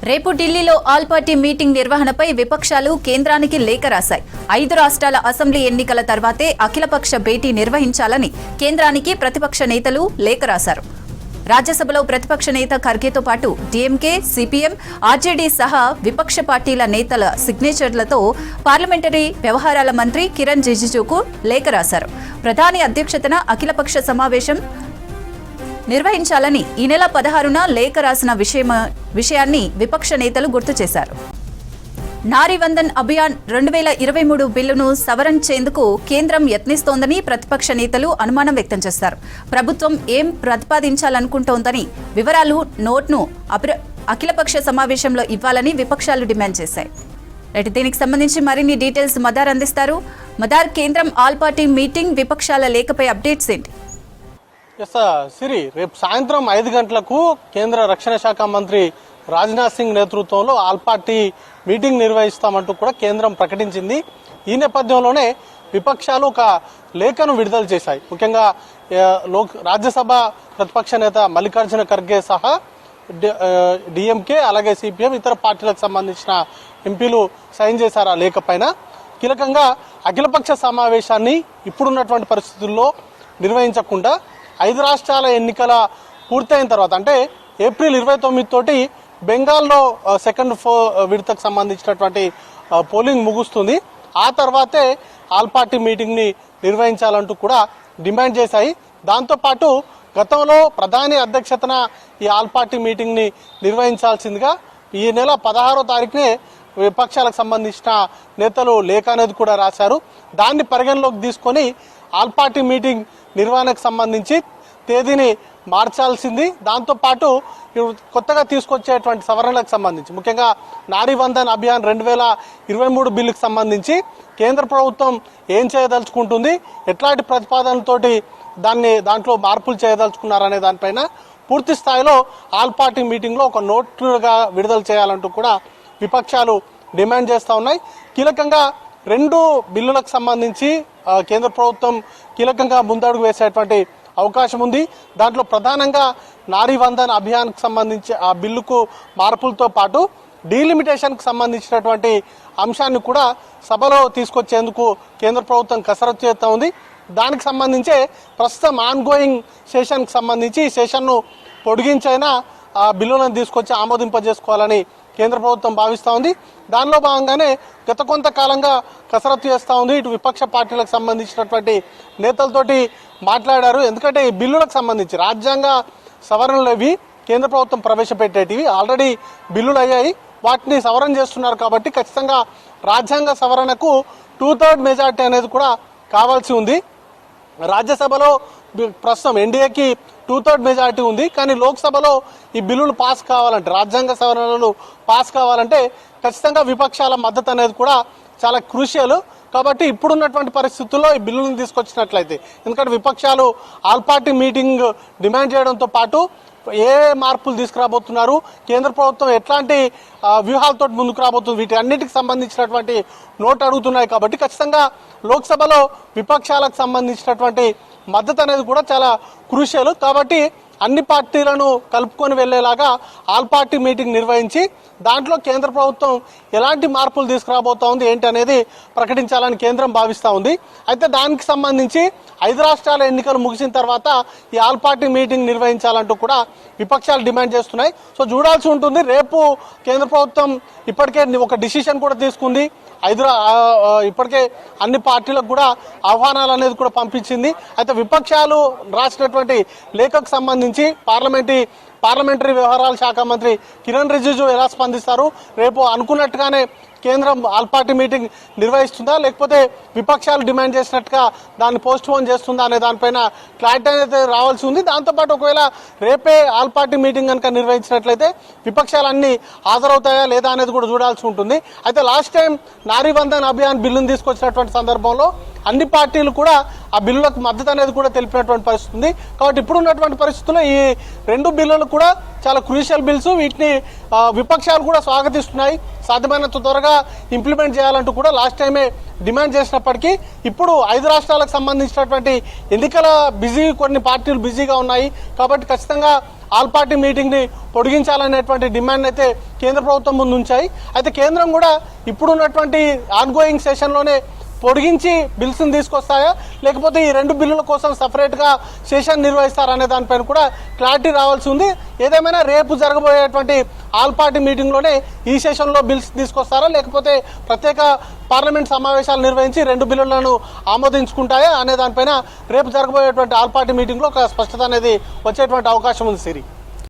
రేపు ఢిల్లీలో all party meeting నిర్వహణపై విపక్షాలు కేంద్రానికి లేఖ రాశాయి. 5 రాష్ట్రాల అసెంబ్లీ ఎన్నికల తర్వాతే అఖిలపక్ష భేటీ నిర్వహించాలని కేంద్రానికి ప్రతిపక్ష నేతలు లేఖ రాశారు. రాజ్యసభలో ప్రతిపక్ష నేత ఖర్గేతో పాటు డీఎంకే, సిపిఎం, ఆర్జేడీ సహా విపక్ష పార్టీల నేతల సిగ్నేచర్లతో పార్లమెంటరీ వ్యవహారాల మంత్రి కిరణ్ రిజిజుకు లేఖ రాశారు. ప్రధాని అధ్యక్షతన అఖిలపక్ష సమావేశం నిర్వహించాలని ఈ నెల 16న లేఖ రాసిన విషయాన్ని విపక్ష నేతలు గుర్తు చేశారు. నారీ వందన్ అభియాన్ 2023 బిల్లును సవరించేందుకు కేంద్రం యత్నిస్తోందని ప్రతిపక్ష నేతలు అనుమానం వ్యక్తం చేశారు. ప్రభుత్వం ఏం ప్రతిపాదించాలనుకుంటోందని వివరాలు నోట్ను అఖిలపక్ష సమావేశంలో ఇవ్వాలని విపక్షాలు డిమాండ్ చేశాయి. దీనికి సంబంధించి మరిన్ని డీటెయిల్స్ మదార్ అందిస్తారు. మదార్, కేంద్రం ఆల్ పార్టీ మీటింగ్ విపక్షాల లేఖపై అప్డేట్స్ ఏంటి? సిరి, రేపు సాయంత్రం 5 గంటలకు కేంద్ర రక్షణ శాఖ మంత్రి రాజ్నాథ్ సింగ్ నేతృత్వంలో ఆల్ పార్టీ మీటింగ్ నిర్వహిస్తామంటూ కూడా కేంద్రం ప్రకటించింది. ఈ నేపథ్యంలోనే విపక్షాలు ఒక లేఖను విడుదల చేశాయి. ముఖ్యంగా రాజ్యసభ ప్రతిపక్ష నేత మల్లికార్జున ఖర్గే సహా డిఎంకే, అలాగే సిపిఎం, ఇతర పార్టీలకు సంబంధించిన ఎంపీలు సైన్ చేశారు ఆ లేఖ పైన. కీలకంగా అఖిలపక్ష సమావేశాన్ని ఇప్పుడున్నటువంటి పరిస్థితుల్లో నిర్వహించకుండా 5 రాష్ట్రాల ఎన్నికల పూర్తయిన తర్వాత, అంటే ఏప్రిల్ 29 తోటి బెంగాల్లో సెకండ్ విడతకు సంబంధించినటువంటి పోలింగ్ ముగుస్తుంది. ఆ తర్వాతే ఆల్ పార్టీ మీటింగ్ని నిర్వహించాలంటూ కూడా డిమాండ్ చేశాయి. దాంతోపాటు గతంలో ప్రధాని అధ్యక్షతన ఈ ఆల్ పార్టీ మీటింగ్ని నిర్వహించాల్సిందిగా ఈ నెల 16వ తారీఖునే విపక్షాలకు సంబంధించిన నేతలు లేఖ అనేది కూడా రాశారు. దాన్ని పరిగణలోకి తీసుకొని ఆల్ పార్టీ మీటింగ్ నిర్వహణకు సంబంధించి తేదీని మార్చాల్సింది. దాంతోపాటు కొత్తగా తీసుకొచ్చేటువంటి సవరణలకు సంబంధించి, ముఖ్యంగా నారీ వందన్ అభియాన్ 2023 బిల్లుకు సంబంధించి కేంద్ర ప్రభుత్వం ఏం చేయదలుచుకుంటుంది, ఎట్లాంటి ప్రతిపాదనలతోటి దాంట్లో మార్పులు చేయదలుచుకున్నారనే దానిపైన పూర్తి స్థాయిలో ఆల్ పార్టీ మీటింగ్లో ఒక నోటుగా విడుదల చేయాలంటూ కూడా విపక్షాలు డిమాండ్ చేస్తూ ఉన్నాయి. కీలకంగా 2 బిల్లులకు సంబంధించి కేంద్ర ప్రభుత్వం కీలకంగా ముందడుగు వేసేటువంటి అవకాశం ఉంది. దాంట్లో ప్రధానంగా నారీ వందన్ అభియాన్కు సంబంధించి ఆ బిల్లుకు మార్పులతో పాటు డీలిమిటేషన్కు సంబంధించినటువంటి అంశాన్ని కూడా సభలో తీసుకొచ్చేందుకు కేంద్ర ప్రభుత్వం కసరత్తు చేస్తూ ఉంది. దానికి సంబంధించే ప్రస్తుతం ఆన్గోయింగ్ సెషన్కి సంబంధించి ఈ సెషన్ను పొడిగించైనా ఆ బిల్లులను తీసుకొచ్చి ఆమోదింపజేసుకోవాలని కేంద్ర ప్రభుత్వం భావిస్తూ ఉంది. దానిలో భాగంగానే గత కొంతకాలంగా కసరత్తు చేస్తూ ఉంది. ఇటు విపక్ష పార్టీలకు సంబంధించినటువంటి నేతలతోటి మాట్లాడారు. ఎందుకంటే ఈ బిల్లులకు సంబంధించి రాజ్యాంగ సవరణలు అవి కేంద్ర ప్రభుత్వం ప్రవేశపెట్టేటివి ఆల్రెడీ బిల్లులు అయ్యాయి. వాటిని సవరణ చేస్తున్నారు కాబట్టి ఖచ్చితంగా రాజ్యాంగ సవరణకు 2/3 మెజార్టీ అనేది కూడా కావాల్సి ఉంది. రాజ్యసభలో ప్రస్తుతం ఎన్డీఏకి 2/3 మెజార్టీ ఉంది. కానీ లోక్సభలో ఈ బిల్లులు పాస్ కావాలంటే, రాజ్యాంగ సవరణలు పాస్ కావాలంటే ఖచ్చితంగా విపక్షాల మద్దతు అనేది కూడా చాలా క్రూషియల్. కాబట్టి ఇప్పుడున్నటువంటి పరిస్థితుల్లో ఈ బిల్లులను తీసుకొచ్చినట్లయితే, ఎందుకంటే విపక్షాలు ఆల్ పార్టీ మీటింగ్ డిమాండ్ చేయడంతో పాటు ఏ మార్పులు తీసుకురాబోతున్నారు, కేంద్ర ప్రభుత్వం ఎట్లాంటి వ్యూహాలతో ముందుకు రాబోతుంది, వీటి అన్నిటికి సంబంధించినటువంటి నోట్ అడుగుతున్నాయి. కాబట్టి ఖచ్చితంగా లోక్సభలో విపక్షాలకు సంబంధించినటువంటి మద్దతు అనేది కూడా చాలా క్రూషియల్. కాబట్టి అన్ని పార్టీలను కలుపుకొని వెళ్లేలాగా ఆల్ పార్టీ మీటింగ్ నిర్వహించి దాంట్లో కేంద్ర ప్రభుత్వం ఎలాంటి మార్పులు తీసుకురాబోతా ఉంది ఏంటి అనేది ప్రకటించాలని కేంద్రం భావిస్తూ ఉంది. అయితే దానికి సంబంధించి 5 రాష్ట్రాల ఎన్నికలు ముగిసిన తర్వాత ఈ ఆల్ పార్టీ మీటింగ్ నిర్వహించాలంటూ కూడా విపక్షాలు డిమాండ్ చేస్తున్నాయి. సో చూడాల్సి ఉంటుంది. రేపు కేంద్ర ప్రభుత్వం ఇప్పటికే ఒక డిసిషన్ కూడా తీసుకుంది. ఇప్పటికే అన్ని పార్టీలకు కూడా ఆహ్వానాలు అనేది కూడా పంపించింది. అయితే విపక్షాలు రాసినటువంటి లేఖకు సంబంధించి పార్లమెంటరీ వ్యవహారాల శాఖ మంత్రి కిరణ్ రిజిజు ఎలా స్పందిస్తారు, రేపు అనుకున్నట్టుగానే కేంద్రం ఆల్ పార్టీ మీటింగ్ నిర్వహిస్తుందా, లేకపోతే విపక్షాలు డిమాండ్ చేసినట్టుగా దాన్ని పోస్ట్ పోన్ చేస్తుందా అనే దానిపైన క్లారిటీ అనేది రావాల్సి ఉంది. దాంతోపాటు ఒకవేళ రేపే ఆల్ పార్టీ మీటింగ్ కనుక నిర్వహించినట్లయితే విపక్షాలన్నీ హాజరవుతాయా లేదా అనేది కూడా చూడాల్సి ఉంటుంది. అయితే లాస్ట్ టైం నారీ వందన్ అభియాన్ బిల్లును తీసుకొచ్చినటువంటి సందర్భంలో అన్ని పార్టీలు కూడా ఆ బిల్లులకు మద్దతు అనేది కూడా తెలిపినటువంటి పరిస్థితి ఉంది. కాబట్టి ఇప్పుడు ఉన్నటువంటి పరిస్థితుల్లో ఈ రెండు బిల్లులు కూడా చాలా క్రూషియల్ బిల్స్. వీటిని విపక్షాలు కూడా స్వాగతిస్తున్నాయి. సాధ్యమైనంత త్వరగా ఇంప్లిమెంట్ చేయాలంటూ కూడా లాస్ట్ టైమే డిమాండ్ చేసినప్పటికీ ఇప్పుడు 5 రాష్ట్రాలకు సంబంధించినటువంటి ఎన్నికల కొన్ని పార్టీలు బిజీగా ఉన్నాయి. కాబట్టి ఖచ్చితంగా ఆల్ పార్టీ మీటింగ్ని పొడిగించాలనేటువంటి డిమాండ్ అయితే కేంద్ర ప్రభుత్వం ముందు ఉంచాయి. అయితే కేంద్రం కూడా ఇప్పుడున్నటువంటి ఆన్గోయింగ్ సెషన్లోనే పొడిగించి బిల్స్ని తీసుకొస్తాయా, లేకపోతే ఈ రెండు బిల్లుల కోసం సపరేట్గా సెషన్ నిర్వహిస్తారనే దానిపైన కూడా క్లారిటీ రావాల్సి ఉంది. ఏదేమైనా రేపు జరగబోయేటువంటి ఆల్ పార్టీ మీటింగ్లోనే ఈ సెషన్లో బిల్స్ తీసుకొస్తారా, లేకపోతే ప్రత్యేక పార్లమెంట్ సమావేశాలు నిర్వహించి రెండు బిల్లులను ఆమోదించుకుంటాయా అనే దానిపైన రేపు జరగబోయేటువంటి ఆల్ పార్టీ మీటింగ్లో ఒక స్పష్టత అనేది వచ్చేటువంటి అవకాశం ఉంది. సిరి.